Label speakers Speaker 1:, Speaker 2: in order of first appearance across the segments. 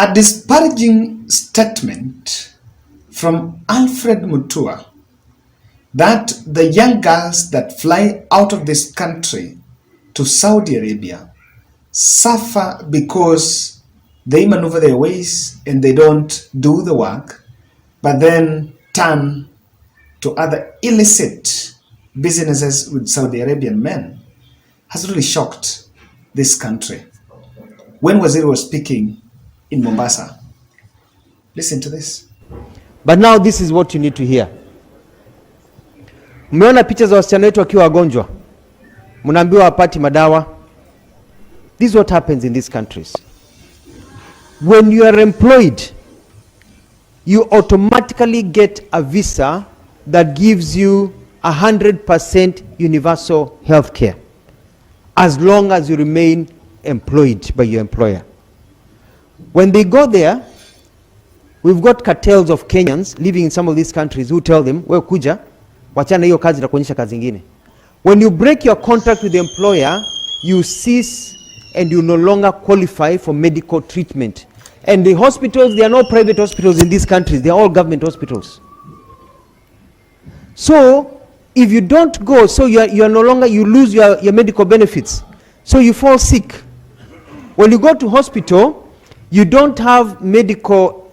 Speaker 1: A disparaging statement from Alfred Mutua that the young girls that fly out of this country to Saudi Arabia suffer because they maneuver their ways and they don't do the work, but then turn to other illicit businesses with Saudi Arabian men, has really shocked this country. When Waziri was speaking in Mombasa, listen to this.
Speaker 2: But now this is what you need to hear. Mmeona picha za wasichana wetu wakiwa wagonjwa, mnaambiwa wapati madawa. This is what happens in these countries. When you are employed, you automatically get a visa that gives you 100% universal health care as long as you remain employed by your employer. When they go there, we've got cartels of Kenyans living in some of these countries who tell them, wewe kuja, wachana hiyo kazi na kuonyesha kazi ingine. When you break your contract with the employer, you cease and you no longer qualify for medical treatment. And the hospitals, there are no private hospitals in these countries, they are all government hospitals. So, if you don't go, so you are no longer, you lose your medical benefits. So you fall sick. When you go to hospital, you don't have medical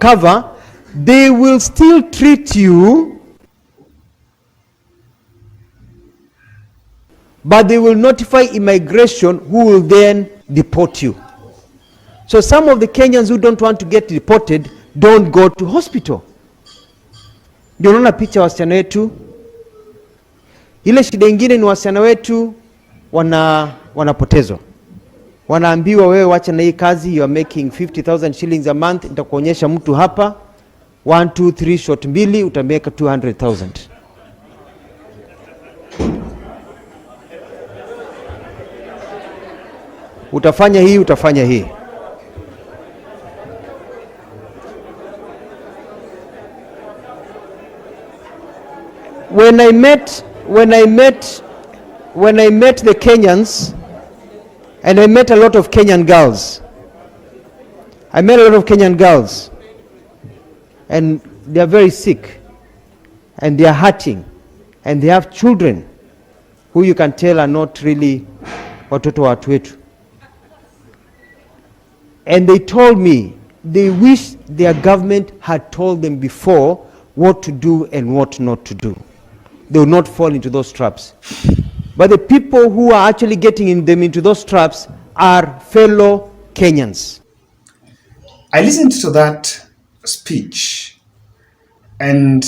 Speaker 2: cover, they will still treat you, but they will notify immigration who will then deport you. So some of the Kenyans who don't want to get deported don't go to hospital. Ndio unaona picha wasichana wetu. Ile shida nyingine ni wasichana wetu wanapotezwa. Wanaambiwa wewe wacha na hii kazi, you are making 50,000 shillings a month, nitakuonyesha mtu hapa 1 2 3 shot mbili utameka 200,000. Utafanya hii, utafanya hii. When I met the Kenyans, and I met a lot of Kenyan girls. I met a lot of Kenyan girls, and they are very sick, and they are hurting, and they have children who you can tell are not really watoto wa watu wetu. And they told me they wish their government had told them before what to do and what not to do. They will not fall into those traps. But the people who are actually getting them into those traps are fellow Kenyans.
Speaker 1: I listened to that speech, and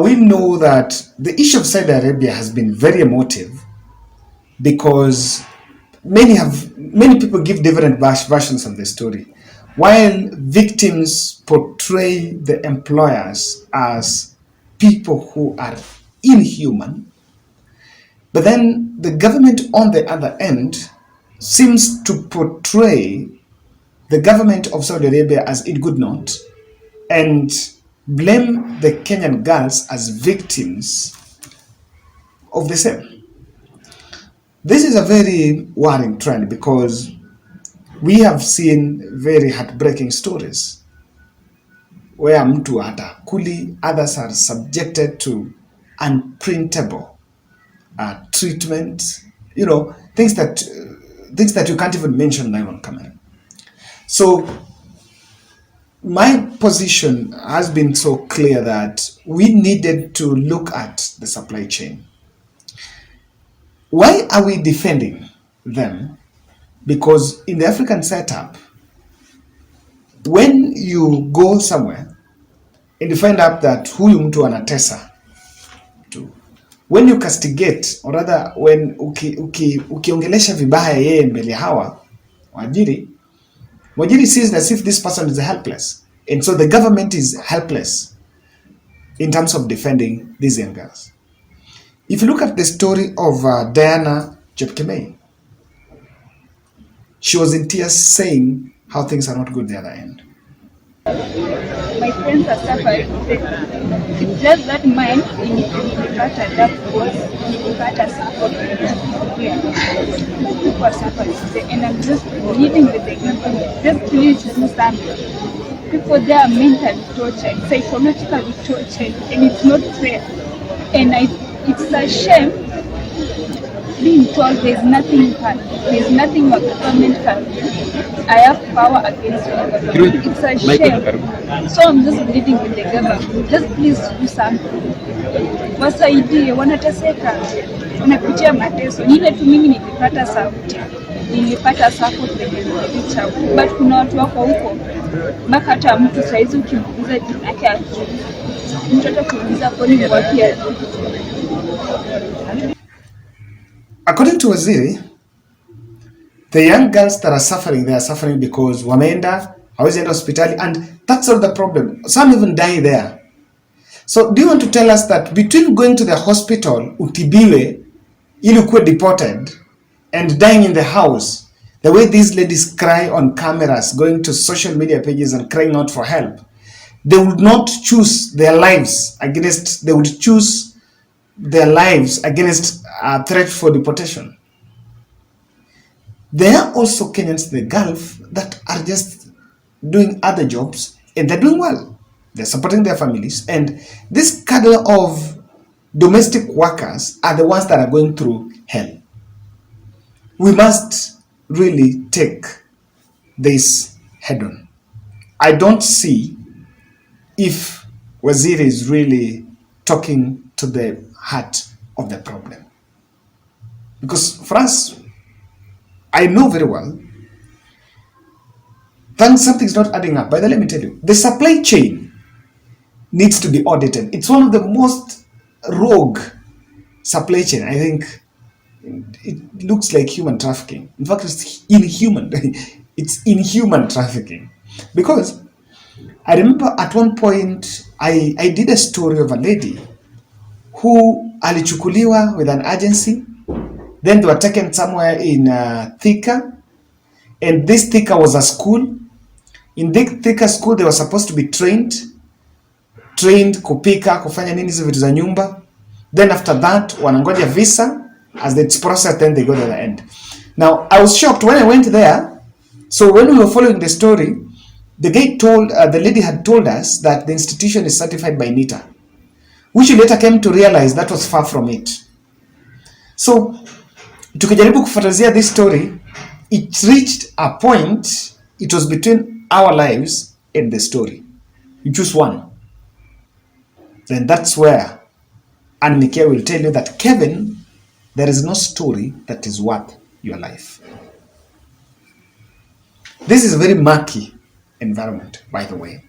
Speaker 1: we know that the issue of Saudi Arabia has been very emotive because many people give different versions of the story. While victims portray the employers as people who are inhuman, but then the government on the other end seems to portray the government of Saudi Arabia as in good note and blame the Kenyan girls as victims of the same. This is a very worrying trend because we have seen very heartbreaking stories where mtu hatakuli, others are subjected to unprintable treatment, things that you can't even mention live on camera. So my position has been so clear that we needed to look at the supply chain. Why are we defending them? Because in the African setup, when you go somewhere and you find out that huyu mtu anatesa, when you castigate, or rather when ukiongelesha vibaya yeye mbele hawa wajiri sees as if this person is helpless, and so the government is helpless in terms of defending these young girls. If you look at the story of Diana Chepkemei, she was in tears saying how things are not good the other end.
Speaker 3: My friends are suffering. It's just that mine in Nikipata, that was Nikipata support. here. People are suffering there, and I'm just pleading with the government, just please do something. People there are mentally tortured, psychologically tortured, and it's not fair. And it's a shame being told there's nothing you can do, there's nothing your government can do. I have power against your government. It's a shame. So I'm just pleading with the government, just please do something. Wasaidie, wanateseka, wanapitia mateso. Ni ile tu mimi nilipata sauti, nilipata support kwenye picha, but kuna watu wako huko mpaka hata mtu saizi ukimuuliza jina yake ajui, mtoto kuuliza kwani wapi ajui.
Speaker 1: According to Waziri, the young girls that are suffering, they are suffering because wameenda hawezi enda hospitali, and that's not the problem. Some even die there. So do you want to tell us that between going to the hospital utibiwe ili ukuwe deported and dying in the house, the way these ladies cry on cameras, going to social media pages and crying out for help, they would not choose their lives against, they would choose their lives against a threat for deportation? There are also Kenyans in the Gulf that are just doing other jobs and they're doing well. They're supporting their families, and this cadre of domestic workers are the ones that are going through hell. We must really take this head on. I don't see if Waziri is really talking to the heart of the problem. Because for us, I know very well that something's not adding up. But let me tell you, the supply chain needs to be audited. It's one of the most rogue supply chain. I think it looks like human trafficking. In fact, it's inhuman. It's inhuman trafficking. Because I remember at one point, I did a story of a lady who alichukuliwa with an agency. Then they were taken somewhere in Thika. And this Thika was a school. In this Thika school, they were supposed to be trained kupika, kufanya nini hizo vitu za nyumba. Then after that wanangoja visa. As it's processed, then they go to the end. Now I was shocked when I went there. So when we were following the story, the guy told the lady had told us that the institution is certified by NITA, which we later came to realize that was far from it. So tukijaribu kufuatilia this story, it reached a point, it was between our lives and the story. You choose one. Then that's where Anne Mikia will tell you that, Kevin, there is no story that is worth your life. This is a very murky environment, by the way.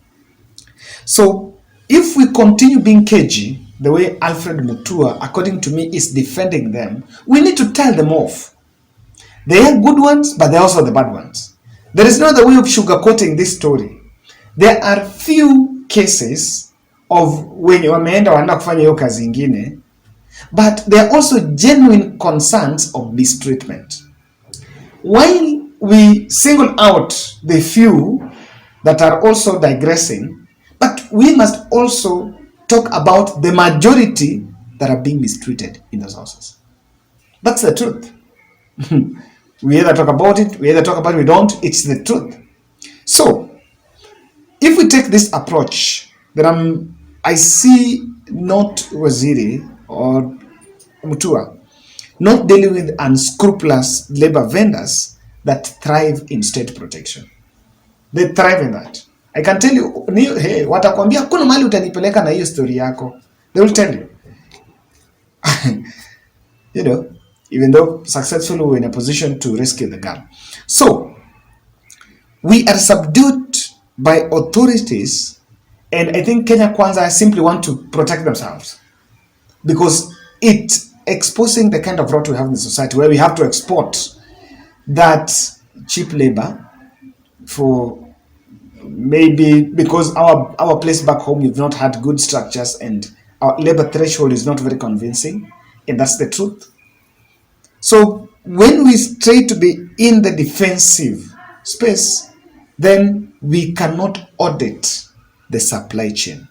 Speaker 1: So if we continue being cagey, the way Alfred Mutua, according to me, is defending them, we need to tell them off. They are good ones, but they're also the bad ones. There is no other way of sugarcoating this story. There are few cases of wenye wameenda wanaenda kufanya hiyo kazi ingine, but there are also genuine concerns of mistreatment. While we single out the few that are also digressing, but we must also talk about the majority that are being mistreated in those houses. That's the truth. We either talk about it, we don't. It's the truth. So if we take this approach, then I see not Waziri or Mutua not dealing with unscrupulous labor vendors that thrive in state protection. They thrive in that. I can tell you, hey, watakwambia kuna mali utanipeleka na hiyo story yako. They will tell you. You know, even though successfully we're in a position to rescue the girl. So, we are subdued by authorities. And I think Kenya Kwanza simply want to protect themselves because it's exposing the kind of rot we have in the society where we have to export that cheap labor for maybe because our place back home we've not had good structures and our labor threshold is not very convincing, and that's the truth. So when we try to be in the defensive space, then we cannot audit the supply chain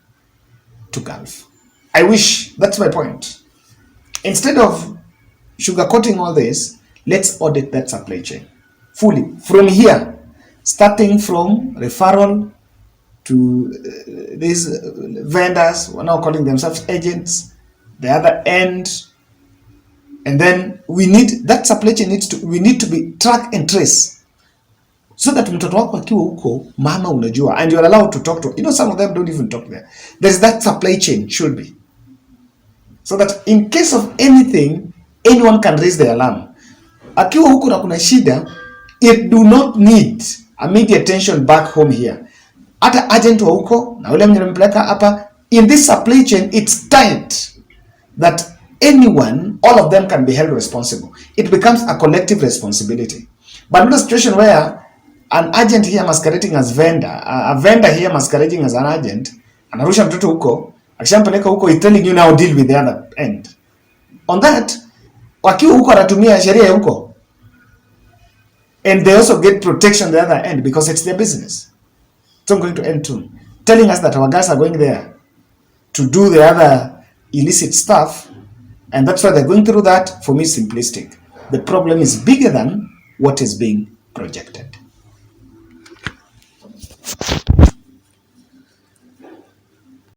Speaker 1: to Gulf. I wish, that's my point. Instead of sugarcoating all this, let's audit that supply chain fully from here, starting from referral to these vendors who are now calling themselves agents, the other end, and then we need that supply chain we need to be track and trace, so that mtoto wako akiwa huko mama unajua, and you are allowed to talk to, some of them don't even talk there. There's that supply chain should be, so that in case of anything anyone can raise the alarm. Akiwa huko na kuna shida, it do not need immediate attention back home here. Hata agent wa huko na ule mwenye mpeleka hapa, in this supply chain it's tight that anyone, all of them can be held responsible. It becomes a collective responsibility. But not a situation where an agent here masquerading as vendor, a vendor here masquerading as an agent, anarusha mtoto huko, akishampeleka huko, is telling you now deal with the other end. On that, wakiwa huko anatumia sheria huko, and they also get protection the other end because it's their business. It's not going to end soon. Telling us that our guys are going there to do the other illicit stuff, and that's why they're going through that, for me, simplistic. The problem is bigger than what is being projected.